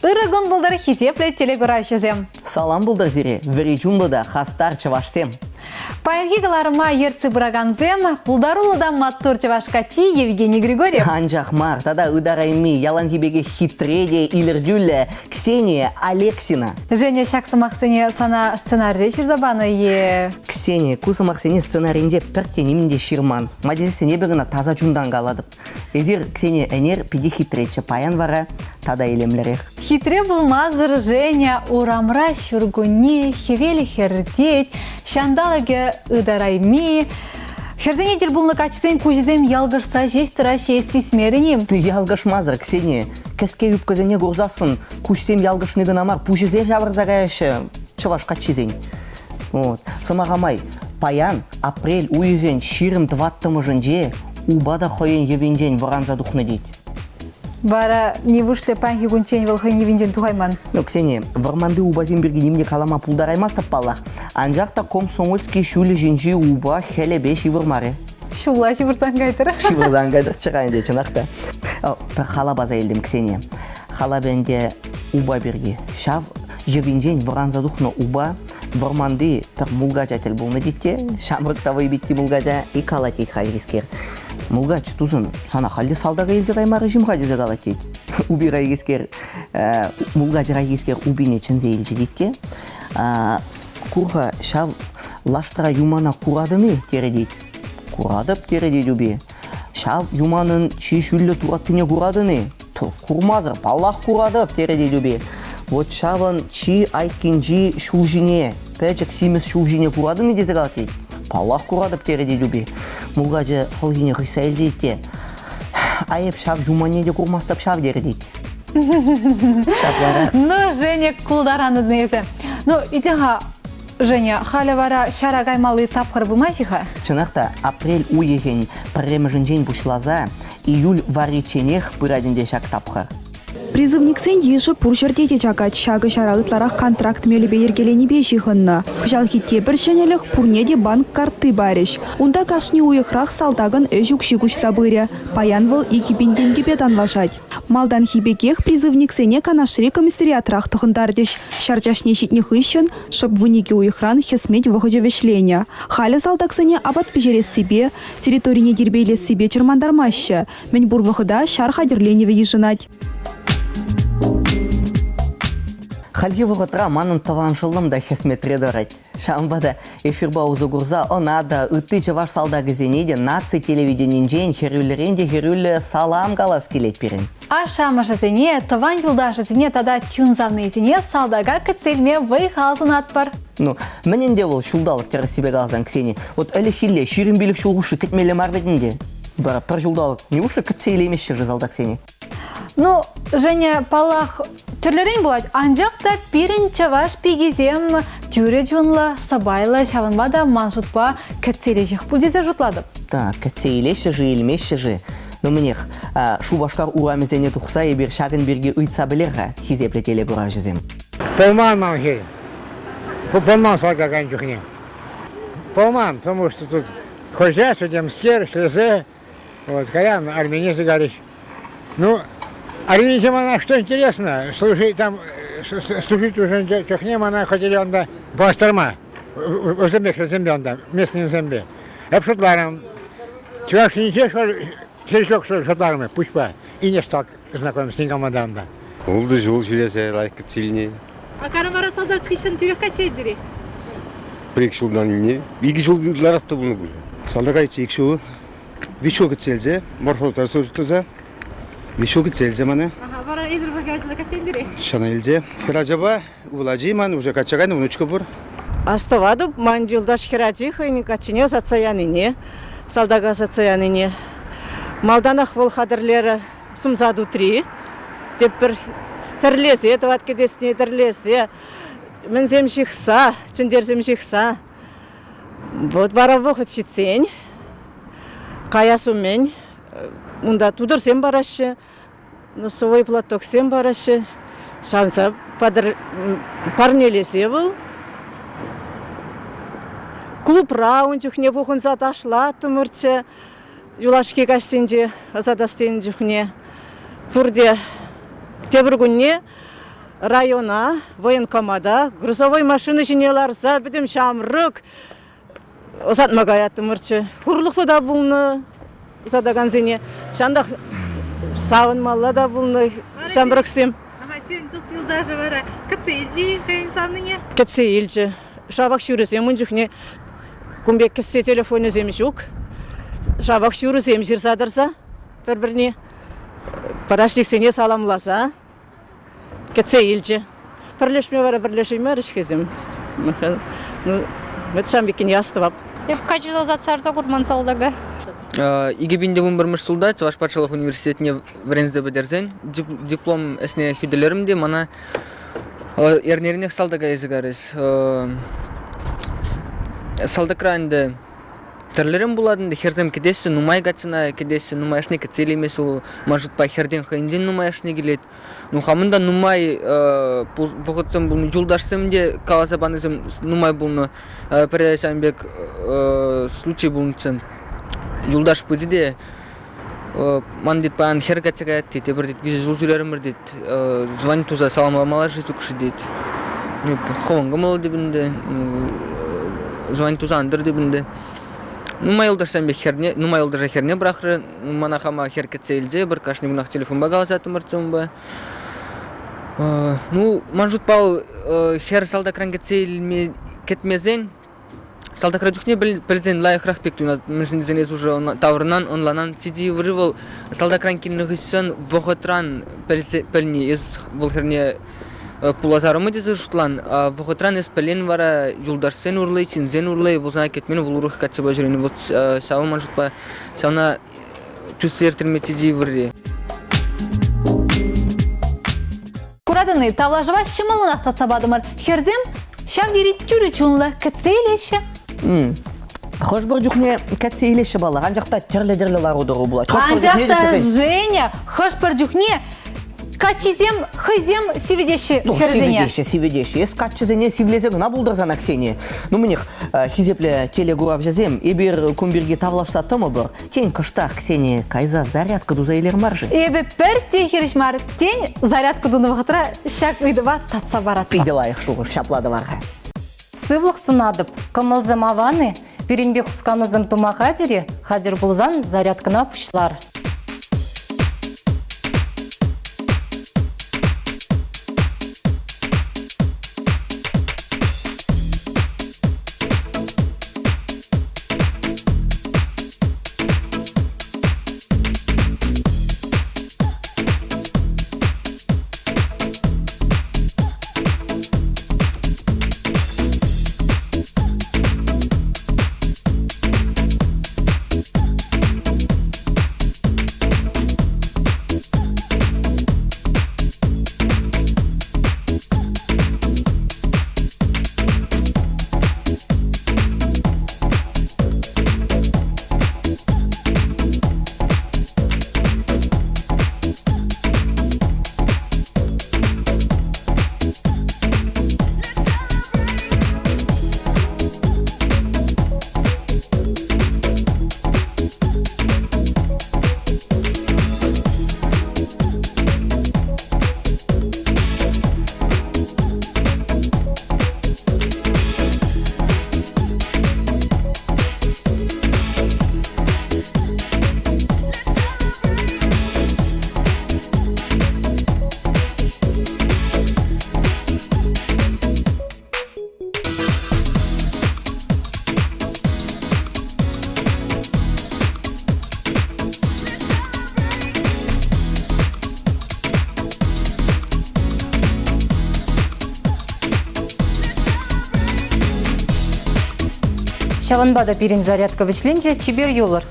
Ырыгын бұлдар хизепле телегорашызем. Салам бұлдар зире, веречумлыда хастар чавашсем. Паянхигаларыма ерцы бұраганзем, бұлдарулыдан маттур чавашкачи Евгений Григорьев. Анжақ мар, тада ыдарайми, яланхибеге хитреде илердюлле Ксения Алексина. Женя шақсымақсыне сана сценарий шырзабаны е. Ксения кусымақсыне сценарийінде піртенімінде ширман. Маделесіне бігіна таза жүмдан қаладып. Езір Ксения әнер пиде хитретші паян вара, тада елемлерек. Хитре булмазыр Женя урамра шургуни, хевели хердеть, шандалаге ыдарайми. Херзене дел булны качсен кузизем ялгырса жестіра шеесті смеренем. Ты ялгышмазыр, Ксения. Кәске юбкызене ғұрзасын, күшсем ялгышныгын амар, пужизе жавырзагайшы чываш качизен. Вот. Самағамай, паян апрель уйген ширым тваттымыжынже убада хойен евенжен варанза духны дейт. Бара не вышле панхи гунчень волхай не винжен тухайман. Ну, Ксения, варманды убазен берге немне калама пулдараймастап паллах. Анжақта комсомольский шулі женжи уба хелебе шивырмаре. Шула шивырсан кайтыр. Шивырсан кайтыр чығайын де чынақта. Бір хала база елдім, Ксения. Хала бенде уба берге. Шав евенжен варанза духны уба варманды бір мулгача тел болны дейте. Шамрықтавай битті мулгача и калатейт хайрискер. Мулгач тузын сана халде салдага елзе гаймары жимға дезе галатейт. Уби райгескер, мулгач райгескер убине чынзе елже дейтке. Курға шав лаштыра юмана курадыны тередейт. Курадып тередейт уби. Шав юманын чи шүлі тураттыне курадыны. Курмазыр, паллах курадып тередейт уби. Вот шавын чи айткинжи шулжине, пәчік симіз шулжине курадыны дезе галатейт. Паллах курадып тередейт уби. Мулгачы холгине ғыса елдейте. Айып шав юмане де курмастап шав дередейт. Шавлара. Ну, Женя кулдараны нейзе. Ну, идеға, Женя, халі вара шара гаймалы тапқыр бұмайшыға? Чынақта, апрель уйеген пірремжінжен бұшлаза, июль вариченех пырадінде шак тапқыр. Призывниксен еші пұршырдеде чакат шағы шарағытларақ контракт мелебе ергелені бешіғынна. Жалхитте бір шенелік пұрнеде банк карты барыш. Унда кашни уйықрақ салдағын әжук шигуш сабыря. Паян выл екіпенден кепедан лашать. Малдан хибекех призывниксене канашри комиссариатрах тұхындардыш. Шарчашне шитніх ищын, шып вунике уйықран хесмет вғыжы вешления. Халі салдақсыне абат пежерес себе, территорине дербейлес себе чермандармашы. Мен бұр вғыда шар хадерленеве ежынать. Хальги вғытра манын таваншылым да хесметре дұрайт. Шамбада эфирба ұзы ғұрза, онада үтті жаваш салдағы зенеде наци телевиденінжен херюлеренде херюлі салам қалас келет берін. А шамашы зене, таван юлдашы зене тада чунзавны зене салдага кіцелме вай қалзын атпар. Ну, мененде ол шулдалық тері себе қалзан, Ксения. Вот әлі хилле ширин билік шулғышы кітмелі марведінде. Бір жулдалық не ұшы кітсейлі емесші жызалда, Ксения. Ну, Женя, палах түрлерін болады. Анжақта бірін чаваш пегезем тюре жонла, сабайла, шаванбада, маншутпа, кәтселе жиқ бұлдезе жұтладып. Так, кәтселеші жы, елмеші жы. Но мінех, шу башқар урамезене тұқса, ебір шағын берге ұйтса білерға, хизепле теле бұра жызем. Полман мам хер. Полман салга гань жүхне. Полман, потому что тут хозяйство, демскер, шлезе, вот, каян, армянесы горишь. Ну, армянизм она что интересно, слушай, там, слушать уже чухнем, она хотели он да бастарма, в земле он да, местным земле. Я шотларом, чувак не те, что серчок шотларами, пусть по, и не стал знакомым с ним командам да. Олды жол жүресе лайк сильнее. А каравара салда кышын жүрек качайдыри? Бір екі жылдан не? Екі жылдар атты бұны бұл. Салдаға айтшы екі жылы. Вишок целзе, морфолтар сұртыза. Вишок целзе мана. Бара ezir bagajda качайдыри? Шана елзе. Хиражаба улажи ман уже качагайны внучка бұр. Оставаду ман жылдаш хиражиха и не качине сацаяныне. Салдага сацаяныне. Малданах вол хадырлері сумзаду 3. Тепер тірлесе, это ватке десне тірлесе. Мен земшихса, чендер земшихса. Вот бара вохот шитсень. Каясу мен. Унда тудыр сен барашы. Носовой платок сен барашы. Шанса парнелесе был. Клуб раун жүхне бұғын заташла тұмырчы. Юлашке кашсенде задастен жүхне. Бұрде тебір күнне района, военкомада, грузовой машины жинелар, забидим шамрык, озатмага ятымырчы. Хурлықты да бұлны, задаган зене. Шанда савынмалла да бұлны, шамрыксым. Сен тус юлдажы бара. Кацейди хайын савныне? Кацейілжі. Шабақ шүрізем үндіхне, күмбек кіссе телефоны зем жүк. Шабақ шүрізем жер садырса, бір-біріне. Парашлик сене саламласа. Кацейілжі. Бірлешме бара, бірлешейме рішкезім. Мәтшам бекен ястывап. Качылозатсарса курман салдага. Игебинде 11 жылда Чуваш патшалык университетіне врензе бедерзен. Диплом эсне хүделерімде мана ернерінек салдага езігарыз. Салдакрайынды тірлерім буладынды херзем кедесі, нумай гатсына кедесі, нумайшны кецел емес ол мажытпай херден хайынден нумайшны келет. Нухамында нумай вғытсым бұлны жулдашсым каласабанызым нумай бұлны передайсамбек случай бұлнычын. Юлдаш пызиде ман дит паян хергатсага дит, бір дит визе зулзулерімір дит, звань туза саламаламалар жызукшы дит. Хованға малы дебінде, звань туза андыр дебінде. Нумай юлдашсан бек херне, нумай юлдаша херне бірақыры, мана хама хергатса елзе, бір кашны бұнақ телефон бағалы затым ұртсым ба. Ман жұтпал хер салдакран кетмезен, Салдакра жүхне білзен лайықрақ пектуна, мүшіндізен ез уже тавырынан, онланан тиди вырывал салдакран келінігісін вғытран піліне ез вұлхерне пулазарымы дезі жұтлан, вғытран ез пілен вара юлдарсен ұрлай, сензен ұрлай, вұлзана кетмен вұлұрық кәтсі ба жүрені, сауы ман жұтпа, сауына түсі ертірме тиди вырре. Курадыны тавлажыва шымылын ақтатсабадымыр. Херзем шам верит тюрі чунла кәтсейлеші. Хош бір жүхне кәтсейлеші бала, анжақта терлі-дерлілар ұдыру бұла. Анжақта Женя, хош бір жүхне качизем, хызем сиведеші херзене. Сиведеші. Ес качизене сивлезе гына бұлдырзана Ксения. Мінех, хизепле телегурав жазем, ебір күмберге тавлашса тымы бір. Тен кыштақ Ксения кайза зарядка дузайлер маржы. Ебі бір техеріш мар, тен зарядка дуны вғытыра шак үйдіва татса баратла. Пейділайық шуғыр, шаплады варға. Сывлық сунадып, кымылзым аваны, беренбек ұсқанызым тумаға дере, хадер бұлзан зарядкына пұшлар. Шаванбада пирин зарядка вышленче чибер юлар.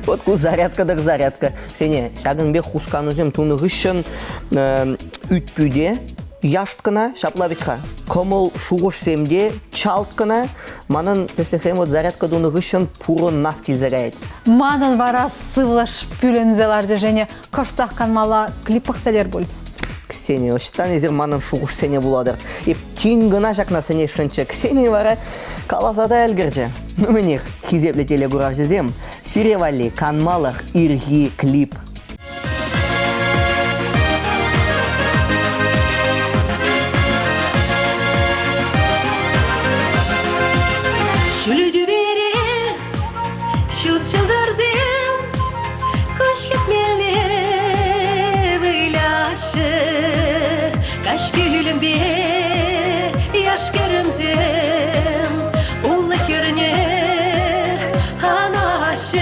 Вот ку зарядкадыр зарядка. Сене шагынбек хусканузем туны гышын үтпүде яшткына шаплавитха. Комол шугош семде чалткына манын теслехем вот зарядка туны гышын пурон нас килзерает. Манын вара сывлаш пүлензеларды және кыштақ канмала клиппақсалер бол. Ксения, оштан езер манын шугуш сене буладыр. И тин гына жакна сене шынчы. Ксения вара калазада әлгірже. Ну менех, хизепле телегурав жезем, сиревали канмалах ирги клип. Шүліді бере, шүтшілдірзем, күш кетмелі вейляшы, кәш күлім бе, яш көрімзем, ұлы көріне анашы.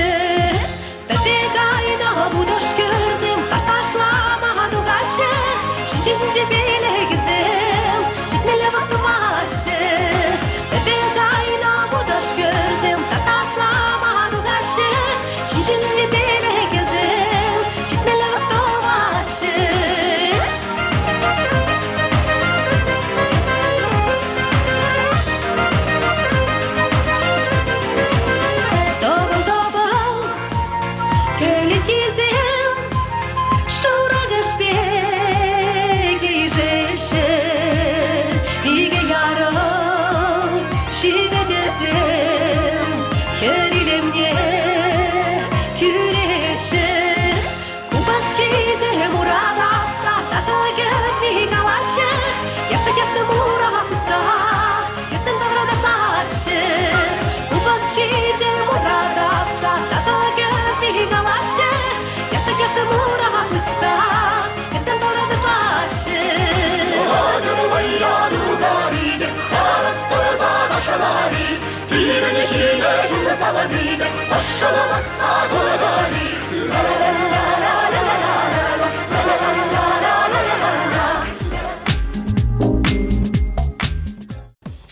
Бәбек айна бұдаш көрзем, тарташлама дуғашы, шүнчесінше белегізем, жетмелі ватымашы. Бәбек айна бұдаш көрзем, тарташлама дуғашы, шүнчесінше белегізем, жетмелі ватымашы.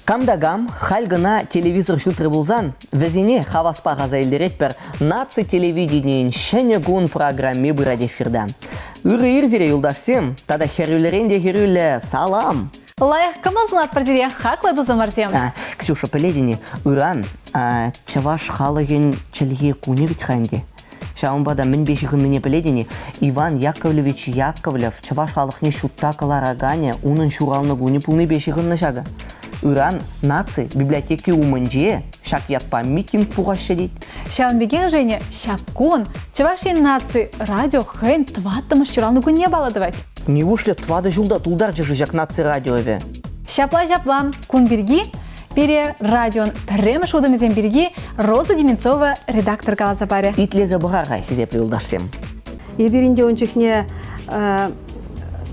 Камдагам, хальгына телевизор шутры булзан, везене хаваспа газайлерет пер наци телевидениен шене гун программе бұрад эфирда. Үрі ирзире юлдашсем, тада херюлеренде херюле салам. Лайық кымызынат бірдере хақлы бұзы марзем. Ксюша пеледіне, үран, чаваш халыген чілге куне бітханде. Шаумбада мін бешіғынныне пеледіне, Иван Яковлевич Яковлев чаваш халықне шутта каларагане, унын шуралны куне пулны бешіғынны шага. Үран наци библиотеки умынже шак ятпа митинг пуғашы дейд. Шаунбеген және шаккун, чавашин наци радио хэн тваттымыш шуралны күнне баладывать. Не ушле твады жылда тулдар жыжы жак наци радиове. Шапла-жапла, кун бірге, пере радион пірреміш удымызен бірге Роза Деменцова редактор қаласа баре. Итлезе бұғарға хизеплі ұлдашсем. Еберінде ончықне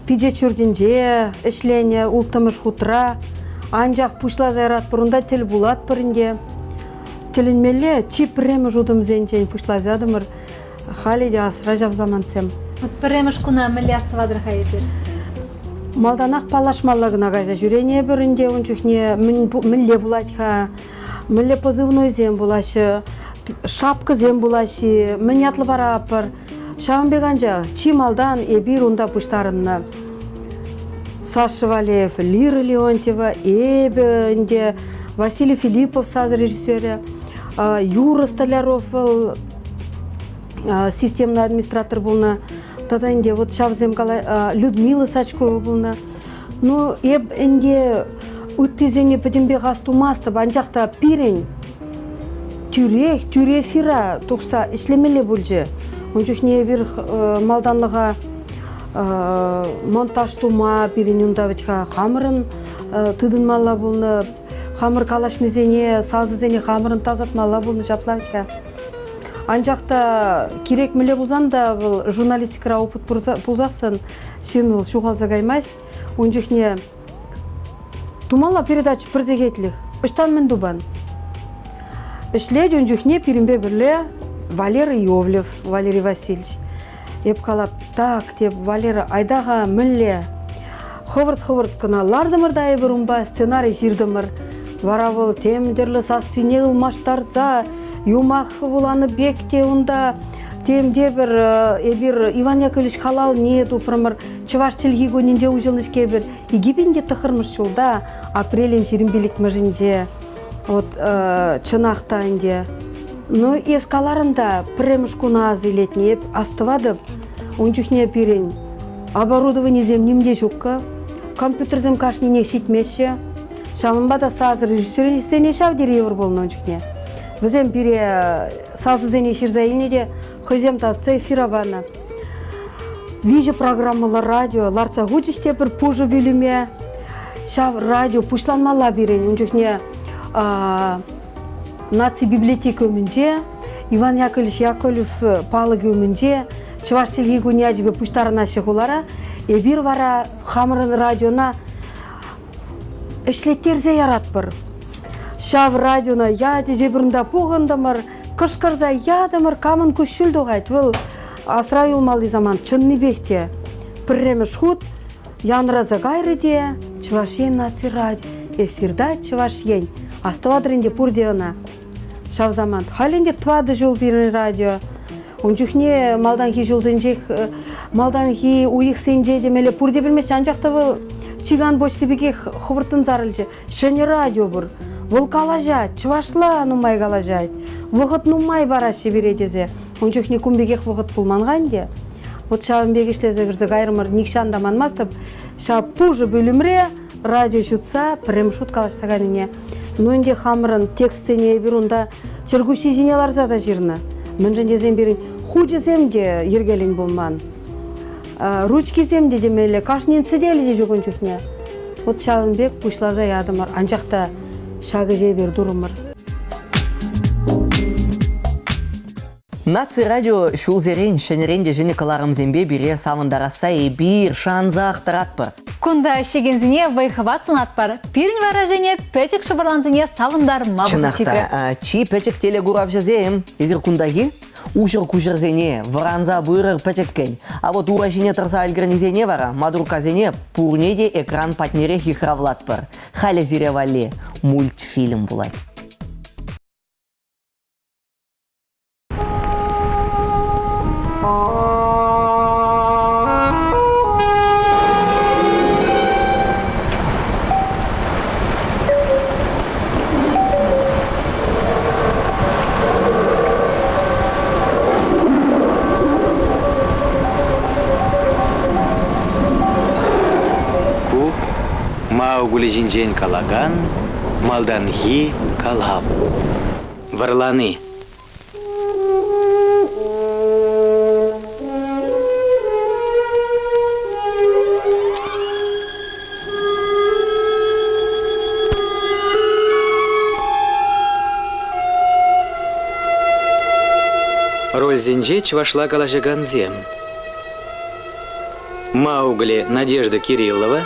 пиже чүрдінже, ішлене, ұлтымыш хутра, анжақ пұшла зайрат бұрында тіл бұлат бірінде. Тілінмелі чип пірреміш удымызен жен пұшла зядымыр, хали де асыра жав замансем. Пірреміш күна мүлі астывадыр қайызыр? Малданақ палашмалығына ғайза жүрене бірінде ончықне мүлі бұлатха, мүлі позывной зем бұлашы, шапқы зем бұлашы, мүн ятлы бара апыр. Шағынбек анжа, чи малдан ебір онда пұштарынны. Саша Валеев, Лира Леонтьева, Эбенде, Василий Филиппов, саз режиссері, Юра Столяров, системный администратор болна. Тада инде вот шавзем кала Людмила Сачкова болна. Ну, еб инде үттезене пөдімбе ғастумасты, банжақта пирен, тюре фира тұқса ішлемелі бөлже. Ончықне бір малданлыға монтаж тума пиренюнда витха хамырын тыдын мала болны, хамыр калашнызене, сазызене хамырын тазартмала болны жаплавитха. Анжақта керек мүле болзан да журналистикара опыт болзасын, сен ол шуғалза қаймайс. Онжықне тумала передача бірзегетлік. Үштан мен дубан. Ішлед онжықне перембе бірле Валерий Йовлев, Валерий Васильевич. Еп қалап, так, деп Валера айдаға мүлле. Хывырт кына лардымырда ебірумба, сценарий жирдымыр. Варавыл темдерлі сасыне ұлмаштарза, юмақ бұланы бекте онда темде бір Иван Яковлевич халал не тупырмыр, чываш тілгі гөнінде ұжылышке бір египенде тұқырмыш жолда, апрелен жирімбелік мүжінде, чынақта инде. Ну, ескаларында премыш куна азылетнеп, астывадып, ончухне пирен. Оборудование зем немде жукка, компьютер зем кашнине шитмеші, шамынбада сазыр режиссеріне шавдер евр болын ончухне. Візем бире сазызене ширзайыне де хызем тасы эфира баны. Вижу программалар радио, ларца гудиште бір пужу бөліме, шав радио пушланмала берен, онжықне наци библиотека өмінже, Иван Яковлевич Яковлев палығы өмінже, Чувашчилги гуняжбе пуштарына шығулара, бір вара хамырын радиона ішлеттерзе ярат бір. Шав радиона яде жебірінде пуғындымыр, кышқырза ядымыр, камын көшілді ғайт, бұл асрай олмалы заман чынны бекте. Пірреміш худ, янраза гайры де, Чувашен наци радио, эфирда Чувашен, астывадырынде пурдеона. Шав заман, халінде твады жол бірін радио, он жүхне малданхи жолдынжек, малданхи уйық сенже демелі пурде білмеш, анжақты бұл чиган бочты беге хывыртын зарылжы, шыны радио бұр. Бұл калажат, Чувашла нумай калажат, вғыт нумай барашы бередезе. Он жүхне күмбегек вғыт пулманған де. Вот шавын бегешлезе бірзі ғайрымыр никшанда манмастып, шав пужы бөлімре радио жұтса, прям шут калашсаганіне. Нөнде хамырын текстіне бірунда чыргуши жинеларза да жирны. Міншінде земберін худжы земде ергелін болман. Ручки земде демелі, кашнен сіделі де жүгін жүхне. Вот шавын бек пушлаза ядымыр, анжақта шағы жебер дұрымыр. Наци радио шулзерен шенеренде және каларым зембе бире савындараса бир шанза ақтыратпыр. Кунда шегензіне вайхыватсын атпар. Пирин выражение печек шыбырланзіне савындар мабы чигі. Чи печек телегурав жазеем, езір кундаги? Ушыр кушырзене, варанза бұйрыр печеккен. А вот уражене тұрса альгранизене вара, мадурказене пурнеде экран патнере хихравлатпыр. Халя зиревали мультфильм булай. Гулежинжен калаган, малданхи калав. Варланы. Роль зинже чвашла калажаганзем. Маугли Надежда Кириллова,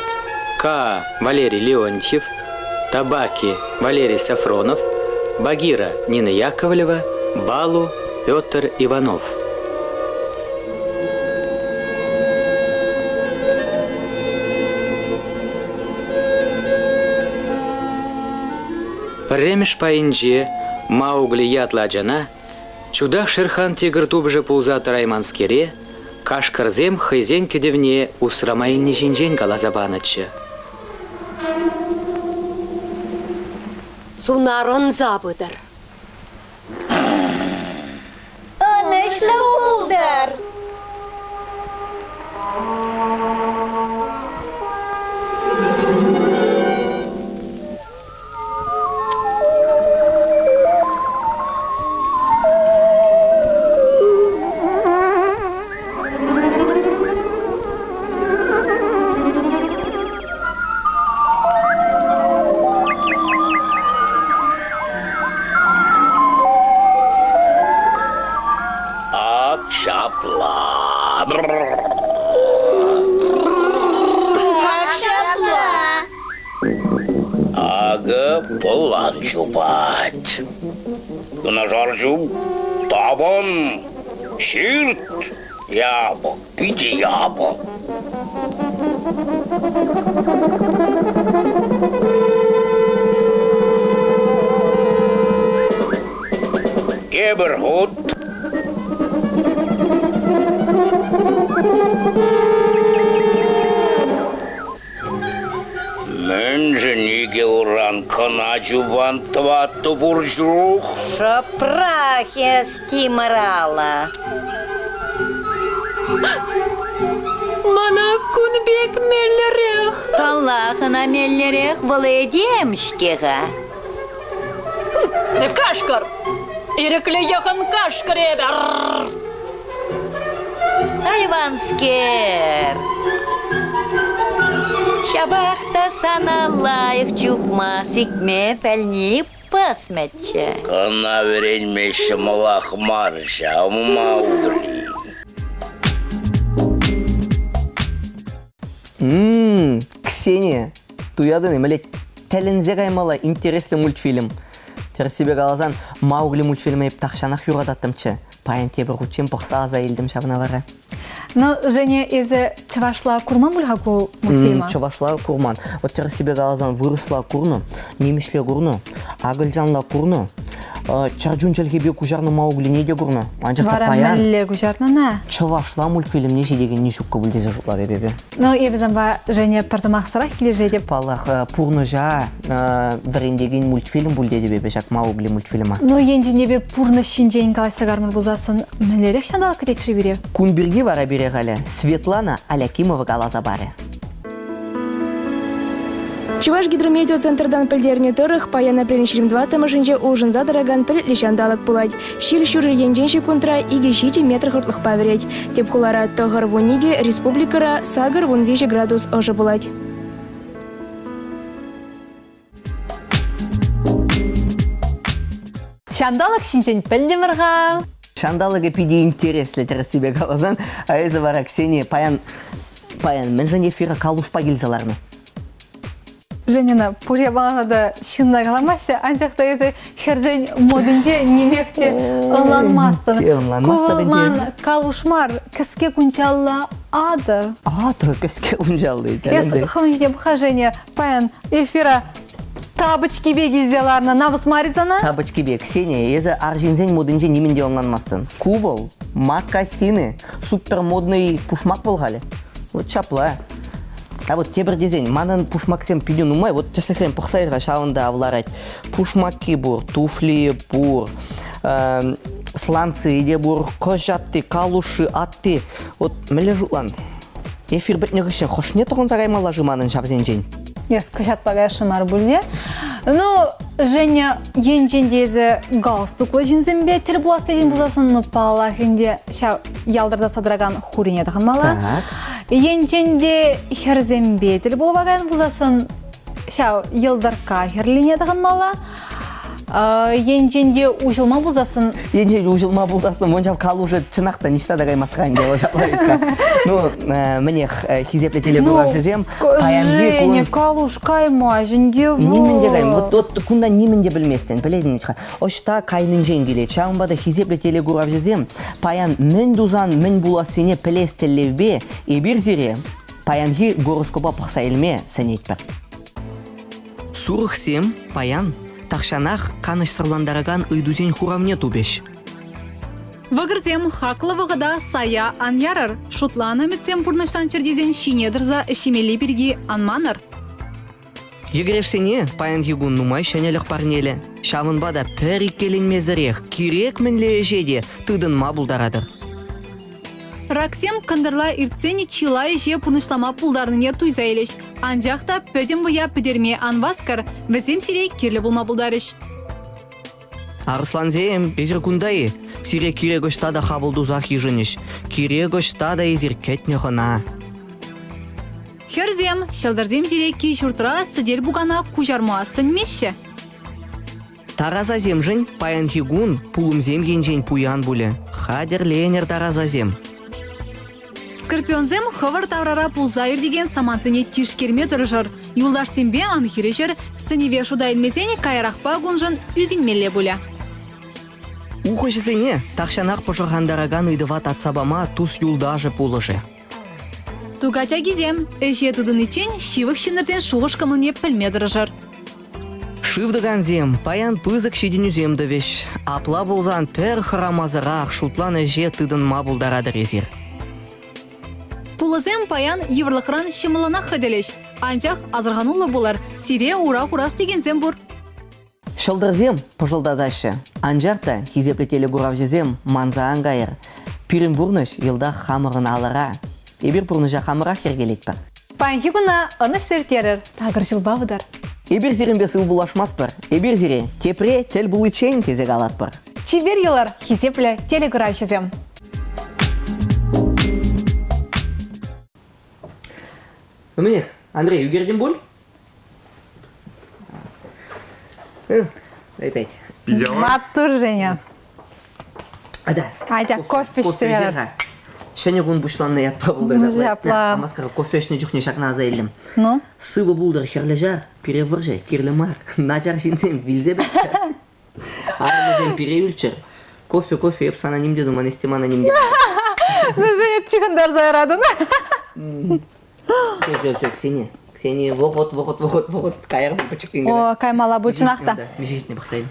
К. Валерий Леонтьев, Табаки Валерий Сафронов, Багира Нина Яковлева, Балу Петр Иванов. Премеш паинже Маугли ятладжана, чудах Шерхан тигр тубже пулзата Райманскере, Кашкарзем хайзен кедевне усрамайын жинжен галазабанычы. Сунарын забыдыр. Анышла улдар. Полан чупать. Нажаржу табан, щирт, ябок, піті ябок. Ебергут. Неге уран каначу вантвату буржух. Шапрахе стимрала. Мана кунбек меллерех. Аллахына меллерех бұл едемштеға. Кашкар. Ирекле яхан каш кредер. Айванскер. Шабахта сана лайық чупма сикме пәлні пасметче. Кана веренмеші малах марша, Маугли. Ксения, туядыны, мөлет, тәлінзе қаймала интересный мультфильм. Терсебе қалазан Маугли мультфильмі еп тақшанақ юрадаттымчы. Паян тебір құтчен бұқса аза елдім шабына бары. Но, Женя, езі чывашла курман бұлға бұл мультфильма? Чывашла курман. Вот терсебе қалазан вырысла курну, немешле курну, агылжанла курну, чарджунчалхебе кужарны Маугли неде курну. Вара мәлі кужарны на? Чывашла мультфильм неше деген нешукка бүлдезе жұтлады бебе. Но, ебізім ба, Женя, парзамақ сырақ келе жедеп? Палах, пурны жа біріндеген мультфильм бүлдеді бебе, жак Маугли мультфильма. Но, енді небе пурны шинжейін қалайса гармыр бұлзасын, мәлерек шандалы кететші бере? Күн бірге бара бере ғалі, Светлана Алякимова қалаза бары. Чуваш гидрометеоцентрдан пілдеріне тұрық, паяна пленшілім 2 тамашынче ұлжынза дыраган піл лешандалық бұлад. Шил шүрі енжен секундра иге шиче метр ғыртлық паверет. Теп құлара тұғыр вуниге республикара сағыр 15 градус ұжы бұлад. Шандалық шинчен пілдемірға. Шандалығы пиде интереслі тірісібе қалазан, айызы бара Ксения, паян, мен жан ефира қалушпа келзаларны. Женина, пұрия бағанада шынна қаламашы, анчақта езі херден модынде немекте ұнланмастын. Көвілман қалушмар кіске күнчалла ады. Ады, кіске күнчалды. Ес қымжеде бұқа Женя, паян эфира табычки бегізделарына набыс маризана? Табычки бе, Ксения, езі аржинзен модынде неменде ұнланмастын. Кувол, макасины, супермодный пушмак болғалі. Вот чапла. А вот тебір дезен, манан пушмаксем пиден умай, вот тесехрен пұқсайырға шауында авларать. Пушмакки бұр, туфли бұр, сланцы еде бұр, қожатты, калуши, атты. Вот мәлі жұтлан. Эфир бітіне ғышын, қошне тұғын зараймала жыманын шавзен жен. Ес, кышат бағай шымар бүлде. Ну, Женя, енжендезі галстуклы жінзімбе, тіл бұласы един бұласын палахынде ялдырда садыраған хурине дұғын мала. Енженде херзембе тіл бұлы бағайын бұласын елдірка херлине дұғын мала. Енженде ұжылма бұлдасын. Енженде ұжылма бұлдасын, онжав калужы чынақта ништа дағай масқан дело жаплайытқа. Ну, міне хизепле телегурав жезем, паянги күн... Женя, калуш кайма, жінде бұл. Неменде қайым, вот күнда неменде білместен, білейдім үтқа. Ошта кайнын жен келет, шағынбада хизепле телегурав жезем, паян мін дузан мін бұласыне пілестелевбе, ебір зире, паянги гороскопа пықса елме сәнетпір. Сурықсем, паян, тақшанақ қаныш сырландараған ұйдузен хурамне тубеш. Вағырзем хақлы вағыда сая анярыр. Шутланы метсем бұрныштан чердезен шинедірза ішемелі бірге анманыр. Егеревсене паян егун нумай шәнелік парнелі. Шавынбада пәр иккеленмезірек, керек мінлі жеде тыдын мабулдарадыр. Раксем кандырла иртсені чилай же бұрнышлама пулдарныне туйза елеш. Анжақта пөдім бұя пөдерме анваскар, візем сирей керлі болма бұлдарыш. Арсланзем, езір күндайы, сире кире гөштада хабылдузақ ежініш, кире гөштада езір кетне ғына. Херзем, шелдерзем сире ки жұртыра сыдел бұғана күжарма сынмеші. Таразазем жын паян хигун пулымзем енжен пуян бұлі. Хадер ленер таразазем. Скорпионзем хывыр таврара пулзайыр деген самансыне тишкерме тұрыжыр. Юлдаш сенбе анхирешір, сыневе шудайлмезені кайрақпа гунжын үгінмелі бұля. Ухышысыне тақшанақ пұшырғандараған ұйдыват атсабама тұс юлдажы пулыжы. Тугатя гизем, әже тұдын ичен шивық шинерден шуғыш кымылне пілме дырыжыр. Шывдыганзем, паян пызык шедінюзем дөвеш. Апла болзан пәр хырамазырақ шутлан әже тұдын мабулдарадыр езір. Пулызем паян еврлықран шымылына қыдылеш. Анчақ азырғанулы болар, сире ура-урас дегензем бұр. Шылдырзем пұжылдадашы. Анжақта хизеплетелі ғуравжезем манза аңғайыр. Пирін бұрныш елда қамырын алыра. Ебір бұрныжа қамыра хергелет бар. Паян хигуна ұныш сөртерір, тағыр жыл бавыдар. Ебір зирін бесі ұбылашмас бар. Ебір зире тепре тел бұлычен кезек алат бар. Чибер елар хисепле телекурайшызем. Міне, Андрей, үгерден бол? Опять. Матур, Женя. Ада. Айда, кофе ішсе. Шәне күн бұшланны ятпа болды. Запла. Амаскара кофе ішіне жүхне шақна заилдім. Ну? Сывы бұлдыр херлежар, перевыржай, кирлемар. Начар шинсен вилзе бәтчер. Арымызен переүлчер. Кофе еп сана нем дедім, анестем ана нем дедім. Ну, Женя, чихандар зайрадын. Все, Ксения, вохот, кайыр бұл пачықтың. О, каймала бұлчынақта. Межетіне бақсайын.